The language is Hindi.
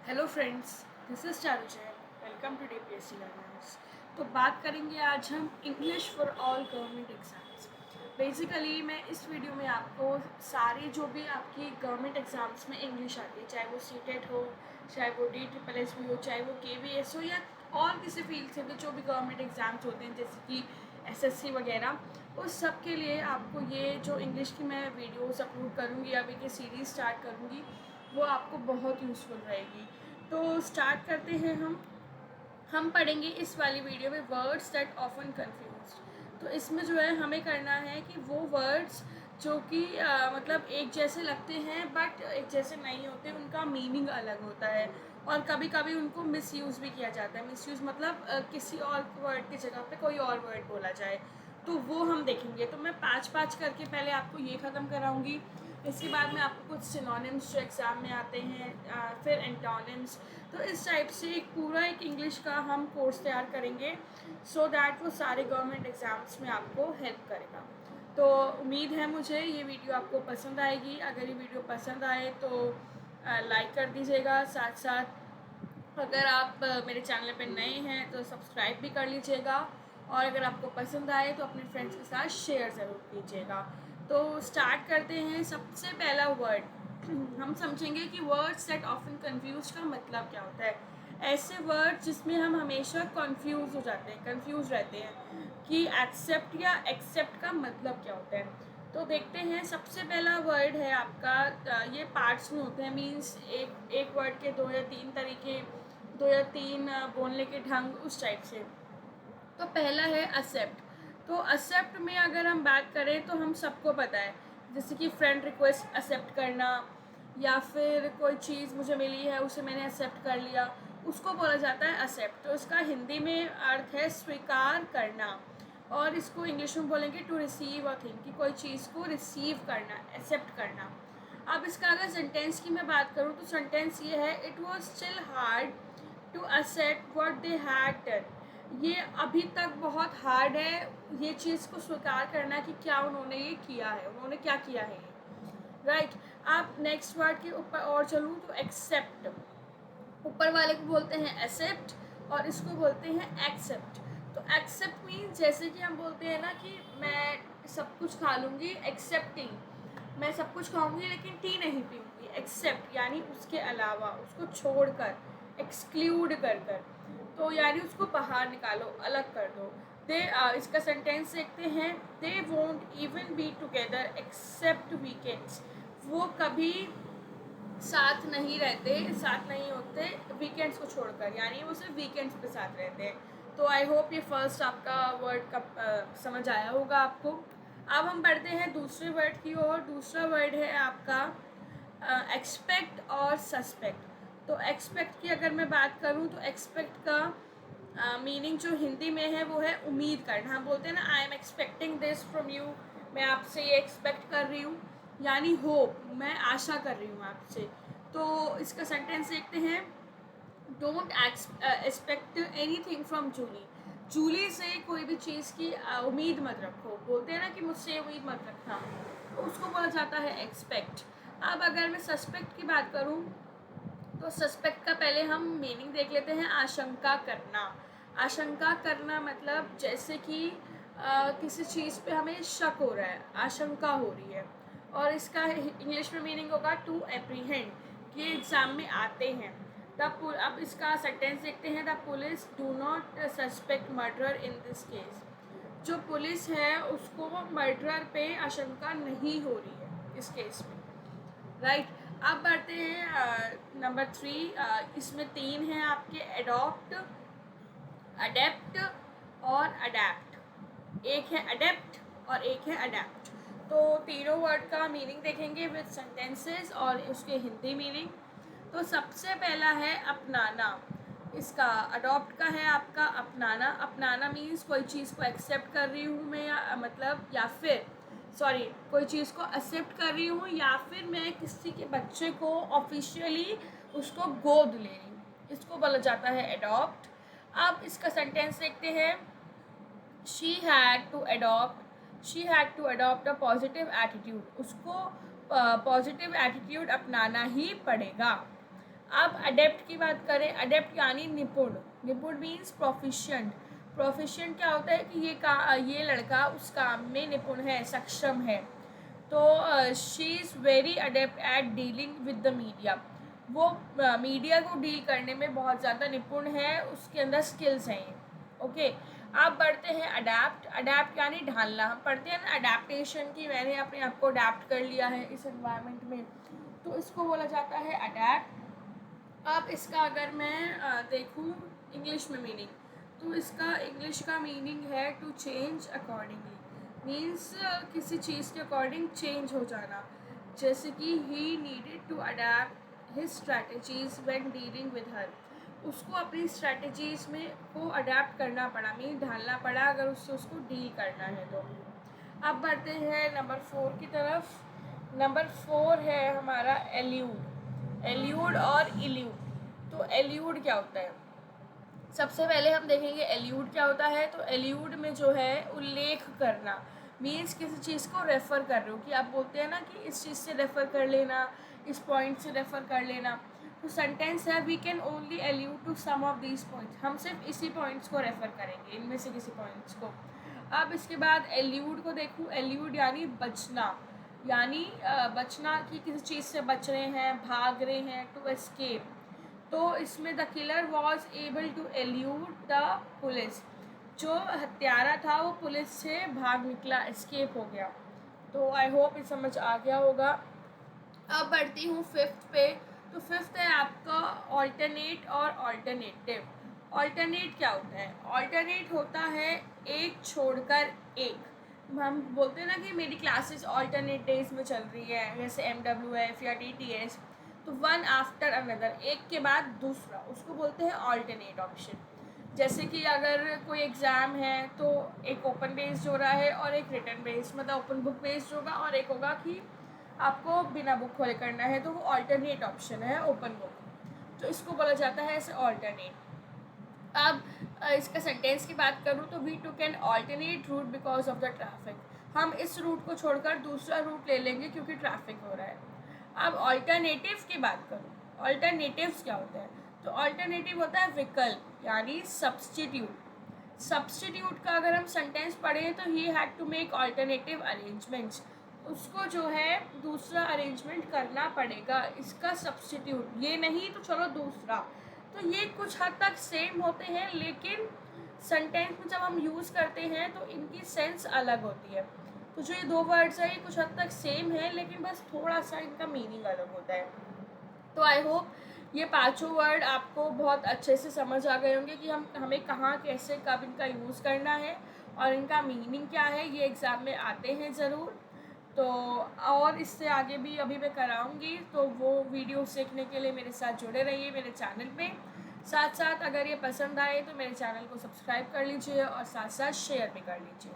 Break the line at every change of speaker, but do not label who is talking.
Hello friends, this is Charu Jain. Welcome to DPSC learners. तो बात करेंगे आज हम English for all government exams. Basically मैं इस वीडियो में आपको सारे जो भी आपकी गवर्नमेंट एग्ज़ाम्स में इंग्लिश आती है, चाहे वो सीटेट हो, चाहे वो DSSS हो, चाहे वो KVS हो या और किसी फील्ड से भी जो भी गवर्नमेंट एग्ज़ाम्स होते हैं जैसे कि SSC वगैरह, उस सब के लिए आपको ये जो इंग्लिश की मैं वीडियोस अपलोड करूँगी, अभी की सीरीज़ स्टार्ट करूँगी, वो आपको बहुत यूज़फुल रहेगी। तो स्टार्ट करते हैं हम पढ़ेंगे इस वाली वीडियो में वर्ड्स दैट ऑफन कन्फ्यूज्ड। तो इसमें जो है हमें करना है कि वो वर्ड्स जो कि मतलब एक जैसे लगते हैं बट एक जैसे नहीं होते, उनका मीनिंग अलग होता है और कभी कभी उनको मिसयूज़ भी किया जाता है। मिसयूज़ मतलब किसी और वर्ड की जगह पे कोई और वर्ड बोला जाए, तो वो हम देखेंगे। तो मैं पाँच पाँच करके पहले आपको ये ख़त्म कराऊंगी। इसके बाद में आपको कुछ सिनोनिम्स जो एग्ज़ाम में आते हैं, फिर एंटोनिम्स। तो इस टाइप से एक इंग्लिश का हम कोर्स तैयार करेंगे सो दैट वो सारे गवर्नमेंट एग्ज़ाम्स में आपको हेल्प करेगा। तो उम्मीद है मुझे ये वीडियो आपको पसंद आएगी। अगर ये वीडियो पसंद आए तो लाइक कर दीजिएगा। साथ साथ अगर आप मेरे चैनल पे नए हैं तो सब्सक्राइब भी कर लीजिएगा, और अगर आपको पसंद आए तो अपने फ्रेंड्स के साथ शेयर ज़रूर कीजिएगा। तो स्टार्ट करते हैं। सबसे पहला वर्ड हम समझेंगे कि वर्ड्स दैट ऑफन कंफ्यूज का मतलब क्या होता है। ऐसे वर्ड जिसमें हम हमेशा कंफ्यूज हो जाते हैं, कंफ्यूज रहते हैं कि एक्सेप्ट या एक्सेप्ट का मतलब क्या होता है। तो देखते हैं। सबसे पहला वर्ड है आपका, ये पार्ट्स में होते हैं, मीन्स एक एक वर्ड के दो या तीन तरीके, दो या तीन बोलने के ढंग, उस टाइप से। तो पहला है एक्सेप्ट। तो एक्सेप्ट में अगर हम बात करें तो हम सबको पता है, जैसे कि फ्रेंड रिक्वेस्ट एक्सेप्ट करना, या फिर कोई चीज़ मुझे मिली है उसे मैंने एक्सेप्ट कर लिया, उसको बोला जाता है एक्सेप्ट। तो इसका हिंदी में अर्थ है स्वीकार करना, और इसको इंग्लिश में बोलेंगे टू रिसीव अ थिंग, कि कोई चीज़ को रिसीव करना, एक्सेप्ट करना। अब इसका अगर सेंटेंस की मैं बात करूँ तो सेंटेंस ये है, it was still hard to accept what they had done. ये अभी तक बहुत हार्ड है ये चीज़ को स्वीकार करना कि क्या उन्होंने ये किया है, उन्होंने क्या किया है ये, राइट। आप नेक्स्ट वर्ड के ऊपर और चलूँ तो एक्सेप्ट, ऊपर वाले को बोलते हैं एक्सेप्ट और इसको बोलते हैं एक्सेप्ट। तो एक्सेप्ट मीन्स जैसे कि हम बोलते हैं ना कि मैं सब कुछ खा लूँगी, एक्सेप्टिंग, मैं सब कुछ खाऊंगी लेकिन टी नहीं पीऊँगी। एक्सेप्ट यानी उसके अलावा, उसको छोड़कर, एक्सक्लूड कर कर, तो यानी उसको बाहर निकालो, अलग कर दो। दे इसका सेंटेंस देखते हैं, they won't even be together except weekends. वो कभी साथ नहीं रहते, साथ नहीं होते वीकेंड्स को छोड़कर, यानी वो सिर्फ वीकेंड्स पे साथ रहते हैं। तो आई होप ये फर्स्ट आपका वर्ड का समझ आया होगा आपको। अब हम बढ़ते हैं दूसरे वर्ड की ओर। दूसरा वर्ड है आपका एक्सपेक्ट और सस्पेक्ट। तो एक्सपेक्ट की अगर मैं बात करूँ तो एक्सपेक्ट का मीनिंग जो हिंदी में है वो है उम्मीद करना। हम बोलते हैं ना, I am expecting this from you, मैं आपसे ये एक्सपेक्ट कर रही हूँ, यानी होप, मैं आशा कर रही हूँ आपसे। तो इसका सेंटेंस देखते हैं, don't expect anything from Julie. Julie से कोई भी चीज़ की उम्मीद मत रखो। बोलते हैं ना कि मुझसे उम्मीद मत रखना, तो उसको बोला जाता है एक्सपेक्ट। अब अगर मैं सस्पेक्ट की बात करूँ तो सस्पेक्ट का पहले हम मीनिंग देख लेते हैं, आशंका करना। आशंका करना मतलब जैसे कि किसी चीज़ पे हमें शक हो रहा है, आशंका हो रही है, और इसका इंग्लिश में मीनिंग होगा टू एप्रीहेंड, कि एग्ज़ाम में आते हैं। अब इसका सेंटेंस देखते हैं, the police do not suspect murder in this case. जो पुलिस है उसको मर्डर पे आशंका नहीं हो रही है इस केस में, राइट। अब बढ़ते हैं नंबर 3। इसमें तीन हैं आपके, एडॉप्ट, अडेप्ट और अडेप्ट। एक है अडेप्ट और एक है अडेप्ट। तो तीनों वर्ड का मीनिंग देखेंगे विद सेंटेंसेस और उसके हिंदी मीनिंग। तो सबसे पहला है अपनाना। इसका अडॉप्ट का है आपका अपनाना। अपनाना मीन्स कोई चीज़ को एक्सेप्ट कर रही हूँ मैं, या मतलब, या फिर सॉरी, कोई चीज़ को एक्सेप्ट कर रही हूँ, या फिर मैं किसी के बच्चे को ऑफिशियली उसको गोद ले रही हूँ, इसको बोला जाता है एडॉप्ट। अब इसका सेंटेंस देखते हैं, she had to adopt, she had to adopt a positive attitude. उसको पॉजिटिव एटीट्यूड अपनाना ही पड़ेगा। अब अडेप्ट की बात करें, अडेप्ट यानी निपुण, निपुण मीन्स प्रोफिशिएंट। प्रोफिशिएंट क्या होता है कि ये लड़का उस काम में निपुण है, सक्षम है। तो she is very adept at dealing with the media, वो मीडिया को डील करने में बहुत ज़्यादा निपुण है, उसके अंदर स्किल्स हैं ये। ओके, अब बढ़ते हैं अडेप्ट। अडेप्ट यानी ढालना। हम पढ़ते हैं ना अडेप्टेशन की, मैंने अपने आप को अडेप्ट कर लिया है इस एनवायरनमेंट में, तो इसको बोला जाता है अडेप्ट। अब इसका अगर मैं देखूँ इंग्लिश में मीनिंग, तो इसका इंग्लिश का मीनिंग है टू चेंज अकॉर्डिंगली, मीन्स किसी चीज़ के अकॉर्डिंग चेंज हो जाना। जैसे कि he needed to adept his strategies when dealing with her, उसको अपनी स्ट्रैटेजीज में को अडेप्ट करना पड़ा, मीन ढालना पड़ा अगर उससे उसको डील करना है तो। अब बढ़ते हैं नंबर 4 की तरफ। नंबर 4 है हमारा एल्यूड। एल्यूड और इल्यूड। तो एल्यूड क्या होता है, सबसे पहले हम देखेंगे एल्यूड क्या होता है। तो एल्यूड में जो है उल्लेख करना, मीन्स किसी चीज़ को रेफ़र कर रहे हो, कि आप बोलते हैं ना कि इस चीज़ से रेफ़र कर लेना, इस पॉइंट से रेफ़र कर लेना। तो सेंटेंस है we can only allude to some of these points, हम सिर्फ इसी पॉइंट्स को रेफ़र करेंगे, इनमें से किसी पॉइंट्स को। अब इसके बाद एल्यूड को देखूँ, एल्यूड यानी बचना, यानी बचना कि किसी चीज़ से बच रहे हैं, भाग रहे हैं, टू एस्केप। तो इसमें the killer was able to elude the police, जो हत्यारा था वो पुलिस से भाग निकला, एस्केप हो गया। तो आई होप ये समझ आ गया होगा। अब बढ़ती हूँ 5th पे। तो 5th है आपका ऑल्टरनेट और ऑल्टरनेटिव। ऑल्टरनेट क्या होता है, ऑल्टरनेट होता है एक छोड़कर एक। हम बोलते हैं ना कि मेरी क्लासेस ऑल्टरनेट डेज में चल रही है, जैसे MWF या DTS, तो वन आफ्टर अनदर, एक के बाद दूसरा, उसको बोलते हैं ऑल्टरनेट ऑप्शन। जैसे कि अगर कोई एग्ज़ाम है तो एक ओपन बेस्ड हो रहा है और एक रिटन बेस्ड, मतलब ओपन बुक बेस्ड होगा, और एक होगा कि आपको बिना बुक खोले करना है, तो वो ऑल्टरनेट ऑप्शन है ओपन बुक। तो इसको बोला जाता है ऐसे ऑल्टरनेट। अब इसका सेंटेंस की बात करूँ तो we took an alternate route because of the traffic, हम इस रूट को छोड़कर दूसरा रूट ले लेंगे क्योंकि ट्रैफिक हो रहा है। अब ऑल्टरनेटिव की बात करूँ, ऑल्टरनेटिव्स क्या होता है, तो ऑल्टरनेटिव होता है विकल्प यानी सब्सटीट्यूट। सब्सटीट्यूट का अगर हम सेंटेंस पढ़ें तो he had to make alternative arrangements, उसको जो है दूसरा अरेंजमेंट करना पड़ेगा, इसका सब्सटीट्यूट, ये नहीं तो चलो दूसरा। तो ये कुछ हद तक सेम होते हैं, लेकिन सेंटेंस में जब हम यूज़ करते हैं तो इनकी सेंस अलग होती है। तो जो ये दो वर्ड्स हैं ये कुछ हद तक सेम है, लेकिन बस थोड़ा सा इनका मीनिंग अलग होता है। तो आई होप ये पांचों वर्ड आपको बहुत अच्छे से समझ आ गए होंगे कि हमें कहाँ कैसे कब इनका यूज़ करना है और इनका मीनिंग क्या है। ये एग्ज़ाम में आते हैं ज़रूर। तो और इससे आगे भी अभी मैं कराऊंगी, तो वो वीडियो सीखने के लिए मेरे साथ जुड़े रहिए मेरे चैनल पे। साथ साथ अगर ये पसंद आए तो मेरे चैनल को सब्सक्राइब कर लीजिए और साथ साथ शेयर भी कर लीजिए।